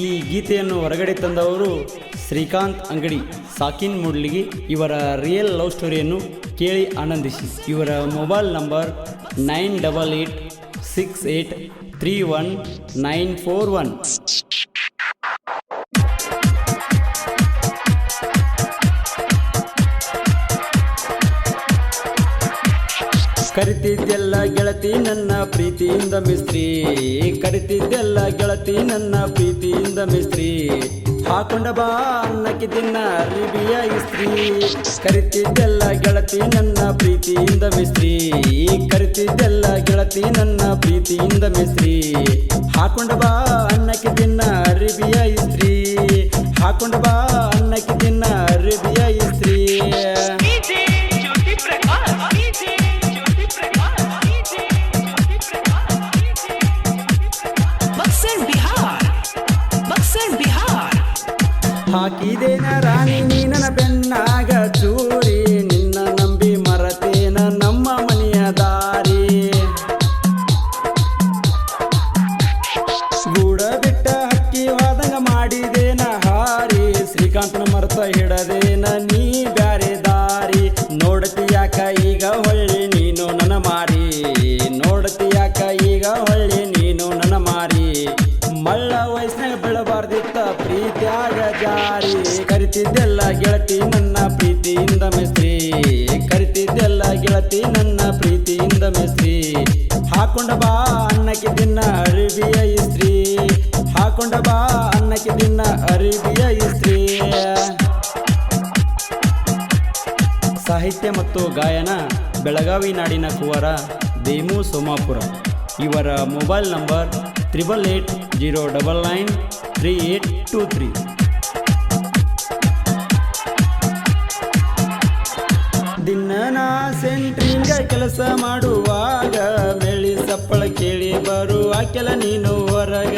ಈ ಗೀತೆಯನ್ನು ಹೊರಗಡೆ ತಂದವರು ಶ್ರೀಕಾಂತ್ ಅಂಗಡಿ ಸಾಕಿನ್ ಮೂಡ್ಲಿಗಿ. ಇವರ ರಿಯಲ್ ಲವ್ ಸ್ಟೋರಿಯನ್ನು ಕೇಳಿ ಆನಂದಿಸಿ. ಇವರ ಮೊಬೈಲ್ ನಂಬರ್ 9886831941. ಕರಿತಿದ್ದೆಲ್ಲ ಗೆಳತಿ ನನ್ನ ಪ್ರೀತಿಯಿಂದ ಮಿಸ್ತ್ರಿ, ಕರಿತಿದ್ದೆಲ್ಲ ಗೆಳತಿ ನನ್ನ ಪ್ರೀತಿಯಿಂದ ಮಿಸ್ತ್ರಿ, ಹಾಕೊಂಡ ಬಾ ಅನ್ನಕ್ಕೆ ದಿನ ಅರಿಬಿಯ ಇಸ್ತ್ರಿ. ಕರಿತಿದ್ದೆಲ್ಲ ಗೆಳತಿ ನನ್ನ ಪ್ರೀತಿಯಿಂದ ಮಿಸ್ತ್ರಿ, ಕರಿತಿದ್ದೆಲ್ಲ ಗೆಳತಿ ನನ್ನ ಪ್ರೀತಿಯಿಂದ ಮಿಸ್ತ್ರಿ, ಹಾಕೊಂಡ ಬಾ ಅನ್ನಕ್ಕೆ ದಿನ ಅರಿಬಿಯ ಇಸ್ತ್ರಿ, ಹಾಕೊಂಡ ಬಾ ಅನ್ನಕ್ಕೆ ದಿನ ಅರಿಬಿಯ ಇಸ್ತ್ರಿ. ಹಾಕಿದೇನ ರಾಣಿ ನೀ ನನ್ನ ಬೆನ್ನಾಗ ಚೂರಿ, ನಿನ್ನ ನಂಬಿ ಮರತೇನ ನಮ್ಮ ಮನೆಯ ದಾರಿ, ಗೂಡ ಬಿಟ್ಟ ಹಕ್ಕಿ ವಾದಂಗ ಮಾಡಿದೇನ ಹಾರಿ, ಶ್ರೀಕಾಂತನ ಮರತ ಹಿಡದೇನ ನೀ ಬ್ಯಾರೆ ದಾರಿ, ನೋಡತಿಯಾಕ ಈಗ ಹೊಳ್ಳಿ ನೀನು ನನ್ನ ಮಾರಿ, ನೋಡತಿಯಾಕ ಈಗ ಹೊಳ್ಳಿ ನೀನು ನನ್ನ ಮಾರಿ, ಮಳ್ಳ ವಯಸ್ಸಿನಾಗ ಬೆಳಬಾರ್ದಿತ್ತ ಪ್ರೀತಿಯಾಗ ಜಾರಿ. ಕರಿತಿದ್ದೆಲ್ಲ ಗೆಳತಿ ನನ್ನ ಪ್ರೀತಿಯಿಂದ ಮೆಸ್ತ್ರಿ, ಕರಿತಿದ್ದೆಲ್ಲ ಗೆಳತಿ ನನ್ನ ಪ್ರೀತಿಯಿಂದ ಮೆಸ್ತ್ರಿ, ಹಾಕೊಂಡ ಬಾ ಅನ್ನಕ್ಕೆ ದಿನ ಅರಿಬಿಯ ಇಸ್ತ್ರಿ, ಹಾಕೊಂಡ ಬಾ ಅನ್ನಕ್ಕೆ ದಿನ ಅರಿಬಿಯ ಇಸ್ತ್ರಿ. ಸಾಹಿತ್ಯ ಮತ್ತು ಗಾಯನ ಬೆಳಗಾವಿ ನಾಡಿನ ಕುವರ ದೇಮು ಸೋಮಾಪುರ. ಇವರ ಮೊಬೈಲ್ ನಂಬರ್ 8880993823. ದಿನ ನಾ ಸೆಂಟ್ರಿಂಗ ಕೆಲಸ ಮಾಡುವಾಗ ಮೆಳಿ ಸಪ್ಪಳ ಕೇಳಿ ಬರುವಾಕೆಲ ನೀನು ಹೊರಗ,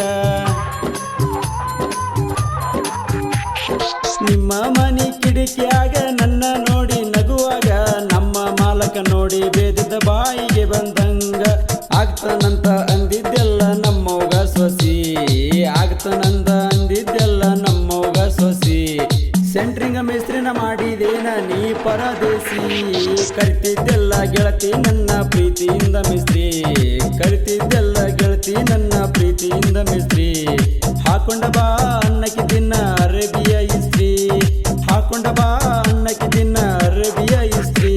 ನಿಮ್ಮ ಮನೆ ಕಿಡಿಕಿಯಾಗ ನನ್ನ ನೋಡಿ ನಗುವಾಗ, ನಮ್ಮ ಮಾಲಕ ನೋಡಿ ಬೇದಿದ್ದ ಬಾಯಿಗೆ ಬಂದಂಗ, ಆಗ್ತಾನಂತ ಅಂದಿದ್ದೆಲ್ಲ ನಮ್ಮವ್ಗ ಸೊಸಿ, ಆಗ್ತಾನಂದ ಅಂದಿದ್ದೆಲ್ಲ ನಮ್ಮವ್ಗ ಸೊಸಿ, ಸೆಂಟ್ರಿಂಗ ಮೇಸ್ತ್ರಿನ ಮಾಡಿದೇನ ನೀ ಪರದೇಸಿ. ಕರಿತಿದ್ದೆಲ್ಲ ಗೆಳತಿ ನನ್ನ ಪ್ರೀತಿಯಿಂದ ಮಿಸ್ತ್ರಿ, ಕರಿತಿದ್ದೆಲ್ಲ ಗೆಳತಿ ನನ್ನ ಪ್ರೀತಿಯಿಂದ ಮಿಸ್ತ್ರಿ, ಹಾಕೊಂಡ ಬಾ ಅನ್ನಕ್ಕೆ ದಿನ ಅರೇಬಿಯ ಇಸ್ತ್ರಿ, ಹಾಕೊಂಡ ಬಾ ಅನ್ನಕ್ಕೆ ದಿನ ಅರೇಬಿಯ ಇಸ್ತ್ರಿ.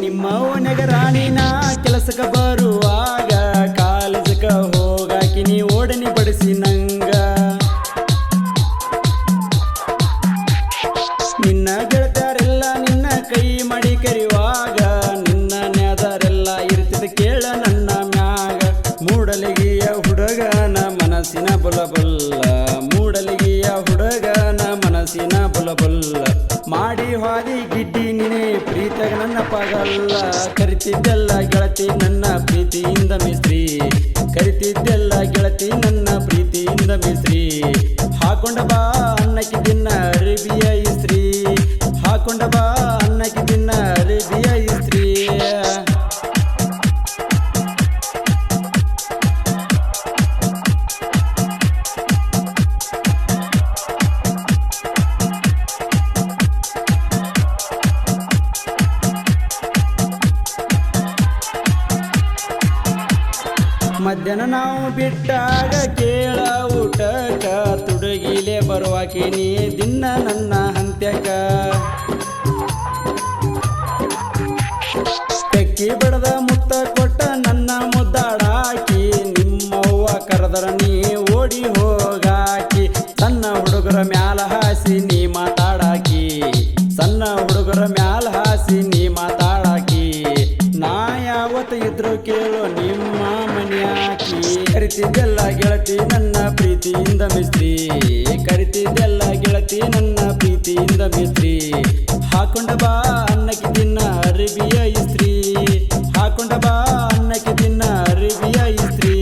ನಿಮ್ಮ ಓನೆಗ ರಾಣಿನ ಕೆಲಸಕ್ಕೆ ಬರುವಾಗ ಕಾಲೇಜಕ್ಕೆ ಹೋಗಾಕಿ ನೀ ಓಡನಿ ಬಡಿಸಿ ನಂಗ, ನಿನ್ನ ಗೆಳತಾರೆಲ್ಲ ನಿನ್ನ ಕೈ ಮಾಡಿ ಕರಿವಾಗ, ನಿನ್ನ ನ್ಯಾದಾರೆಲ್ಲ ಇರ್ತಿದ ಕೇಳ ನನ್ನ ಮ್ಯಾಗ, ಮೂಡಲಿಗೆಯ ಹುಡುಗನ ಮನಸ್ಸಿನ ಬುಲಬುಲ್ಲ, ಮೂಡಲಿಗೆಯ ಹುಡುಗನ ಮನಸ್ಸಿನ ಬುಲಬುಲ್ಲ, ಮಾಡಿ ಹಾದಿ ಗಿಡ್ಡಿ ನೀನೆ ಪ್ರೀತಗ ನನ್ನ ಪಗಲ್ಲ. ಕರಿತಿದ್ದೆಲ್ಲ ಗೆಳತಿ ನನ್ನ ಪ್ರೀತಿಯಿಂದ ಮಿಸ್ತ್ರಿ, ಕರಿತಿದ್ದೆಲ್ಲ ಗೆಳತಿ ನನ್ನ ಪ್ರೀತಿಯಿಂದ ಮಿಸ್ತ್ರಿ, ಹಾಕೊಂಡ ಬಾ ಅನ್ನಕ್ಕೆ ದಿನ ಅರೇಬಿಯ ಇಸ್ತ್ರಿ, ಹಾಕೊಂಡ ಬಾ ಅನ್ನಕ್ಕೆ ದಿನ ಅರೇಬಿಯ ಇಸ್ತ್ರಿ. ಮಧ್ಯಾಹ್ನ ನಾವು ಬಿಟ್ಟಾಗ ಕೇಳ ಊಟಕ, ತುಡುಗಿಲೆ ಬರುವಾಕೆ ನೀ ದಿನ ನನ್ನ ಹಂತ್ಯಕ, ತೆಕ್ಕಿ ಬಡದ ಮುತ್ತ ಕೊಟ್ಟ ನನ್ನ ಮುದ್ದಾಡಾಕಿ, ನಿಮ್ಮವ್ವ ಕರೆದರ ನೀ ಓಡಿ ಹೋಗಾಕಿ, ಸಣ್ಣ ಹುಡುಗರ ಮ್ಯಾಲ ಹಾಸಿ ನೀ ಮಾತಾಡಾಕಿ, ಸಣ್ಣ ಹುಡುಗರ ಮ್ಯಾಲ ಹಾಸಿ ನೀ ಮಾತಾಡಾಕಿ, ನಾ ಯಾವತ್ತು ಇದ್ರು ಕೇಳು ನಿಮ್ಮ ಮನ್ಯಾಕಿ. ಕರಿತಿದ್ದೆಲ್ಲ ಗೆಳತಿ ನನ್ನ ಪ್ರೀತಿಯಿಂದ ಮಿಸ್ತ್ರಿ, ಕರಿತಿದ್ದೆಲ್ಲ ಗೆಳತಿ ನನ್ನ ಪ್ರೀತಿಯಿಂದ ಮಿಸ್ತ್ರಿ, ಹಾಕೊಂಡ ಬಾ ಅನ್ನಕ್ಕೆ ದಿನ ಅರಿಬಿಯ ಇಸ್ತ್ರಿ, ಹಾಕೊಂಡ ಬಾ ಅನ್ನಕ್ಕೆ ದಿನ ಅರಿಬಿಯ ಇಸ್ತ್ರಿ.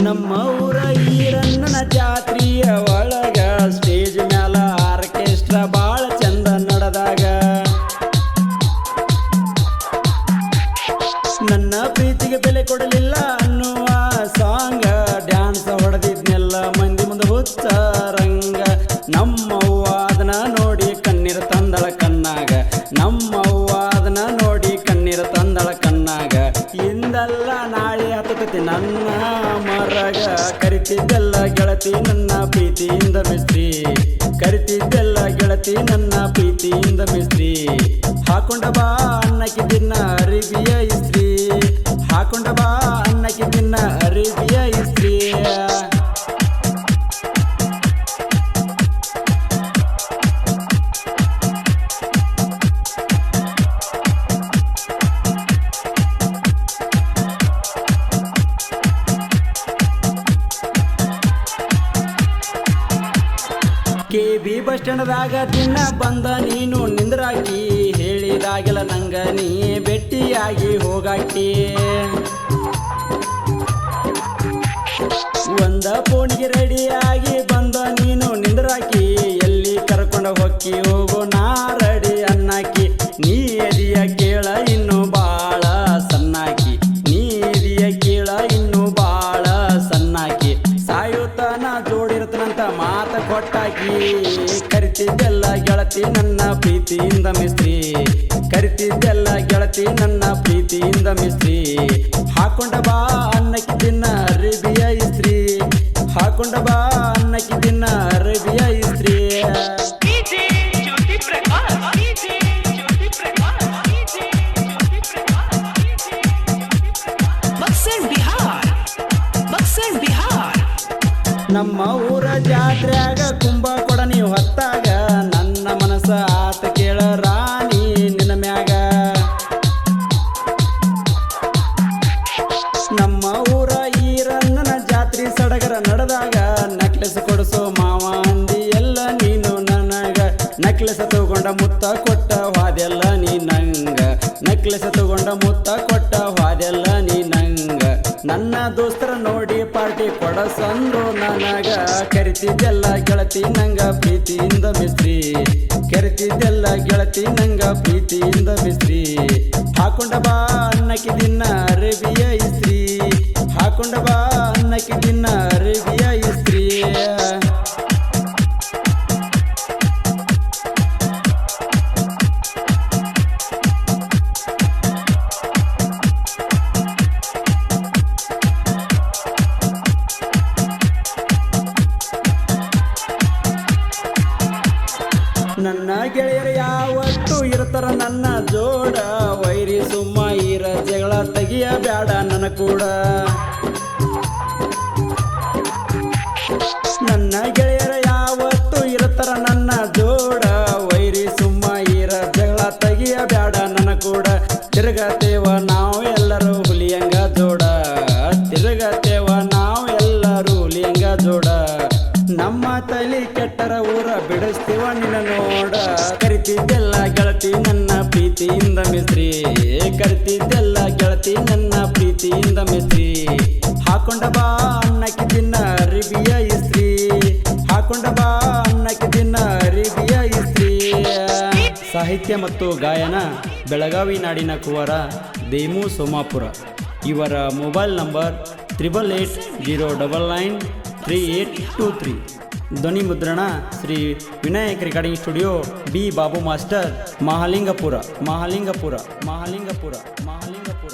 ನಮ್ಮ ಊರ ಈರಣ್ಣನ ಜಾತ್ರೆಯ ಒಳಗ ಸ್ಟೇಜ್ ಮ್ಯಾಲ ಆರ್ಕೆಸ್ಟ್ರಾ ಬಾಳ ಚಂದ ನಡೆದಾಗ ನನ್ನ ಪ್ರೀತಿಗೆ ಬೆಲೆ ಕೊಡಲಿಲ್ಲ ಅನ್ನುವ ಸಾಂಗ ಡ್ಯಾನ್ಸ್ ಹೊಡೆದಿದ್ನೆಲ್ಲ ಮಂದಿ ಮುಂದೆ ಹುಚ್ಚರಂಗ ನಮ್ಮವ್ವ ಅದನ್ನ ನೋಡಿ ಕಣ್ಣೀರ ತಂದಳ ಕಣ್ಣಾಗ ನಮ್ಮವ್ವ ಅದನ್ನ ನೋಡಿ ಕಣ್ಣೀರ ತಂದಳ ಕಣ್ಣಾಗ ಇಂದಲ್ಲ ನಾಳೆ ಹತ್ತತಿ ನನ್ನ ಮರಗ ಕರಿತಿದ್ದೆಲ್ಲ ಗೆಳತಿ ನನ್ನ ಪ್ರೀತಿಯಿಂದ ಮಿಸ್ತ್ರಿ ಕರಿತಿದ್ದೆಲ್ಲ ಗೆಳತಿ ನನ್ನ ಪ್ರೀತಿಯಿಂದ ಮಿಸ್ತ್ರಿ ಹಾಕೊಂಡ ಬಾ ಅನ್ನಕ್ಕೆ ದಿನ ಅರಿಬಿಯ ಇಸ್ತ್ರಿ ಹಾಕೊಂಡ ಬಾ ಅನ್ನಕ್ಕೆ ದಿನ ಅರಿಬಿಯ ಇಸ್ತ್ರಿ KB ಬಸ್ ಸ್ಟ್ಯಾಂಡ್ದಾಗ ದಿನ ಬಂದ ನೀನು ನಿಂದ್ರಾಕಿ ಹೇಳಿದಾಗೆಲ್ಲ ನಂಗ ನೀ ಭೇಟಿಯಾಗಿ ಹೋಗಾಕಿ ಒಂದ ಫೋನಿಗೆ ರೆಡಿಯಾಗಿ ಬಂದ ನೀನು ನಿಂದ್ರಾಕಿ ಎಲ್ಲಿ ಕರ್ಕೊಂಡ ಹೊಕ್ಕಿ ಹೋಗೋ ನಾ ರೆಡಿ ಅನ್ನಾಕಿ ನೀ ಎದಿಯ ಕೇಳ ಇನ್ನು ಬಾಳ ಸಣ್ಣಾಕಿ ನೀ ಎದಿಯ ಕೇಳ ಇನ್ನು ಬಾಳ ಸಣ್ಣಾಕಿ ಸಾಯುತ್ತನ ಜೋಡಿರ್ತನಂತ ಮಾತ ಕೊಟ್ಟಾಕಿ ಕರಿತಿದ್ದೆಲ್ಲ ಗೆಳತಿ ನನ್ನ ಪ್ರೀತಿಯಿಂದ ಮಿಸ್ತ್ರಿ ಕರಿತಿದ್ದೆಲ್ಲ ಗೆಳತಿ ನನ್ನ ಪ್ರೀತಿಯಿಂದ ಮಿಸ್ತ್ರಿ ಹಾಕೊಂಡ ಬಾ ಅನ್ನಕ್ಕೆ ದಿನ ಅರಿಬಿಯ ಇಸ್ತ್ರಿ ಹಾಕೊಂಡ ಬಾ ಅನ್ನಕ್ಕೆ ದಿನ ಅರಿಬಿಯ ಇಸ್ತ್ರಿ ನಮ್ಮ ಊರ ಜಾತ್ರೆಯಾಗ ಕುಂಭ ಕೊಡ ನೀವು ಹೊತ್ತಾಗ ನನ್ನ ಮನಸ್ಸ ಆತ ಕೇಳ ರಾಣಿ ನಿನ್ನ ಮ್ಯಾಗ ನಮ್ಮ ಊರ ಈರಣ್ಣನ ಜಾತ್ರೆ ಸಡಗರ ನಡೆದಾಗ ನೆಕ್ಲೆಸ್ ಕೊಡಿಸೋ ಮಾವ ಅಂದಿ ಎಲ್ಲ ನೀನು ನನಗ ನೆಕ್ಲೆಸ್ ತಗೊಂಡ ಮುತ್ತ ಕೊಟ್ಟ ವಾದೆಲ್ಲ ನೀ ನಂಗ ನೆಕ್ಲೆಸ್ ತಗೊಂಡ ಮುತ್ತ ಕೊಟ್ಟ ವಾದೆಲ್ಲ ನೀ ನಂಗ ನನ್ನ ದೋಸ್ತರ ನೋಡಿ ಪಾರ್ಟಿ ಕೊಡಸಂದ್ರು ನನಗ ಕರಿತಿದ್ದೆಲ್ಲ ಗೆಳತಿ ನಂಗ ಪ್ರೀತಿಯಿಂದ ಮಿಸ್ತ್ರಿ ಕರಿತಿದ್ದೆಲ್ಲ ಗೆಳತಿ ನಂಗ ಪ್ರೀತಿಯಿಂದ ಮಿಸ್ತ್ರಿ ಹಾಕೊಂಡ ಬಾ ಅನ್ನಕ್ಕೆ ದಿನ ಅರೇಬಿಯ ಇಸ್ತ್ರಿ ಹಾಕೊಂಡ ಬಾ ಅನ್ನಕ್ಕೆ ದಿನ ಅರೇಬಿಯ ಇಸ್ತ್ರಿ ನನ್ನ ಗೆಳೆಯರು ಯಾವತ್ತು ಇರ್ತಾರ ನನ್ನ ಜೋಡ ವೈರಿ ಸುಮ್ಮ ಇರ ಜಗಳ ತೆಗಿಯ ಬ್ಯಾಡ ನನ್ನ ಕೂಡ ನನ್ನ ಗೆಳೆಯರ ಯಾವತ್ತು ಇರ್ತಾರ ನನ್ನ ಜೋಡ ವೈರಿ ಸುಮ್ಮ ಇರ ಜಗಳ ತೆಗಿಯ ಬ್ಯಾಡ ನನ್ನ ಕೂಡ ತಿರುಗತೇವ ನಾವು ಎಲ್ಲರೂ ಹುಲಿಯಂಗ ಜೋಡ ತಿರುಗತೇವ ನಾವು ಎಲ್ಲರೂ ಹುಲಿಯಂಗ ಜೋಡ ನಮ್ಮ ತಲೆ ಕೆಟ್ಟರ ಊರ ಬಿಡಿಸ್ತೀವ ನಿನ್ನ ನೋಡ ಕರಿತಿದ್ದೆಲ್ಲ ಗೆಳತಿ ನನ್ನ ಪ್ರೀತಿಯಿಂದ ಮಿಸ್ತ್ರಿ ಕರಿತಿದ್ದೆಲ್ಲ ಗೆಳತಿ ನನ್ನ ಪ್ರೀತಿಯಿಂದ ಮಿಸ್ತ್ರಿ ಹಾಕೊಂಡ ಬಾ ಅನ್ನಕ್ಕೆ ದಿನ ಅರಿಬಿಯ ಇಸ್ತ್ರಿ ಹಾಕೊಂಡ ಬಾ ಅನ್ನಕ್ಕೆ ದಿನ ಅರಿಬಿಯ ಇಸ್ತ್ರಿ ಸಾಹಿತ್ಯ ಮತ್ತು ಗಾಯನ ಬೆಳಗಾವಿ ನಾಡಿನ ಕುವರ ದೇಮು ಸೋಮಾಪುರ ಇವರ ಮೊಬೈಲ್ ನಂಬರ್ 8880993823 ಧ್ವನಿ ಮುದ್ರಣ Shri Vinayak recording studio B Babu master Mahalingapura Mahalingapura Mahalingapura Mahalingapura